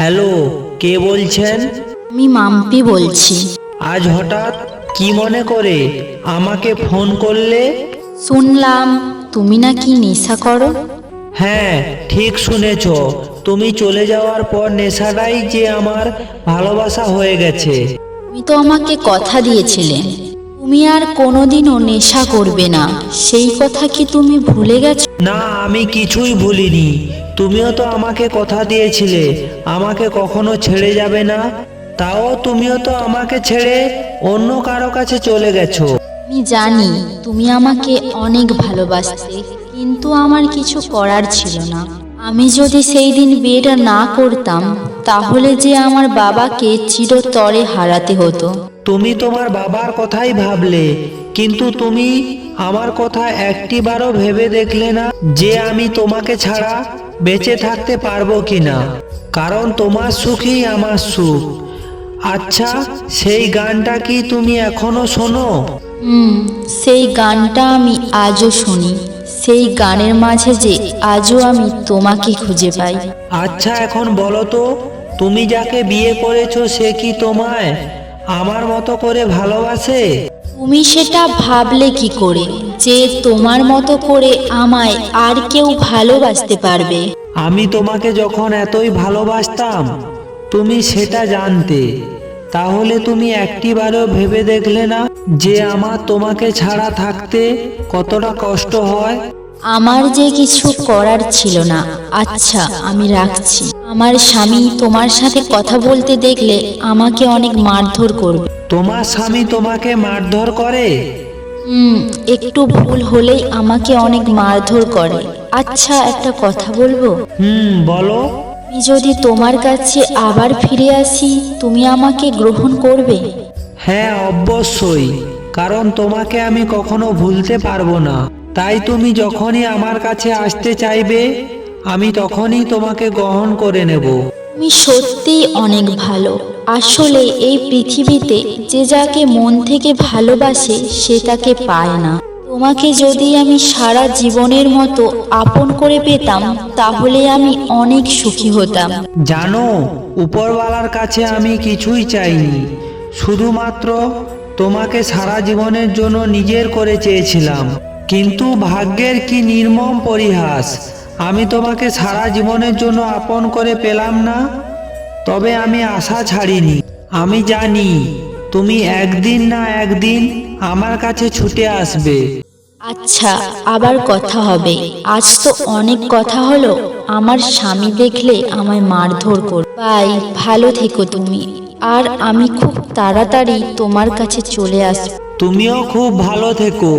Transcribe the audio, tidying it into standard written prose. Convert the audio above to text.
Hello, কে বলছেন? আমি মাম্পি বলছি। আজ হঠাৎ কি মনে করে আমাকে ফোন করলে? শুনলাম তুমি নাকি নেশা করো। হ্যাঁ, ঠিক শুনেছ। তুমি চলে যাওয়ার পর নেশাটাই যে আমার ভালোবাসা হয়ে গেছে। তুমি তো আমাকে কথা দিয়েছিলে তুমি আর কোনোদিনও নেশা করবে না, সেই কথা কি তুমি ভুলে গেছো? না, আমি কিছুই ভুলিনি। তুমিও তো আমাকে কথা দিয়েছিলে আমাকে কখনো ছেড়ে যাবে না। তাও তুমিও তো আমাকে ছেড়ে অন্য কারো কাছে চলে গেছো। আমি জানি তুমি আমাকে অনেক ভালোবাসতে, কিন্তু আমার কিছু করার ছিল না। আমি যদি সেই দিন বিয়েটা না করতাম, তাহলে যে আমার বাবাকে চিরতরে হারাতে হতো। তুমি তোমার বাবার কথাই ভাবলে, কিন্তু তুমি আমার কথা একটিবারও ভেবে দেখলে না যে আমি তোমাকে ছাড়া বেঁচে থাকতে পারবো কিনা। কারণ তোমার সুখই আমার সুখ। আচ্ছা, সেই গানটা কি তুমি এখনো শোনো? সেই গানটা আমি আজও শুনি। সেই গানের মাঝে যে আজও আমি তোমাকে খুঁজে পাই। আচ্ছা, এখন বলো তো, তুমি যাকে বিয়ে করেছো সে কি তোমায় আমার মতো করে ভালোবাসে? তুমি সেটা ভাবলে কি করে যে তোমার মতো করে আমায় আর কেউ ভালোবাসতে পারবে? আমি তোমাকে যখন এতই ভালোবাসতাম তুমি সেটা জানতে, তাহলে তুমি একটিবারও ভেবে দেখলে না যে আমার তোমাকে ছাড়া থাকতে কতটা কষ্ট হয়? আমার যে কিছু করার ছিল না। আচ্ছা, আমি রাখছি। আমার স্বামী তোমার সাথে কথা বলতে দেখলে আমাকে অনেক মারধর করবে। তোমার স্বামী তোমাকে মারধর করে? একটু ভুল হলেই আমাকে অনেক মারধর করে। আচ্ছা, একটা কথা বলবো? বলো। আমি যদি তোমার কাছে আবার ফিরে আসি, তুমি আমাকে গ্রহণ করবে? হ্যাঁ, অবশ্যই। কারণ তোমাকে আমি কখনো ভুলতে পারবো না। তাই তুমি যখনই আমার কাছে আসতে চাইবে আমি তখনই তোমাকে গ্রহণ করে নেব। তুমি সত্যিই অনেক ভালো। আসলে এই পৃথিবীতে যে যাকে মন থেকে ভালোবাসে সে তাকে পায় না। তোমাকে যদি আমি সারা জীবনের মতো আপন করে পেতাম, তাহলে আমি অনেক সুখী হতাম। জানো, উপরওয়ালার কাছে আমি কিছুই চাইনি, শুধুমাত্র তোমাকে সারা জীবনের জন্য নিজের করে চেয়েছিলাম। কিন্তু ভাগ্যের কি নির্মম পরিহাস, আমি তোমাকে সারা জীবনের জন্য আপন করে পেলাম না। তবে আমি আশা ছাড়িনি। আমি জানি তুমি একদিন না একদিন আমার কাছে ছুটে আসবে। আচ্ছা, আবার কথা হবে। আজ তো অনেক কথা হলো। আমার স্বামী দেখলে আমায় মারধর করবে। বাই, ভালো থেকো তুমি। আর আমি খুব তাড়াতাড়ি তোমার কাছে চলে আসবো। তুমিও খুব ভালো থেকো।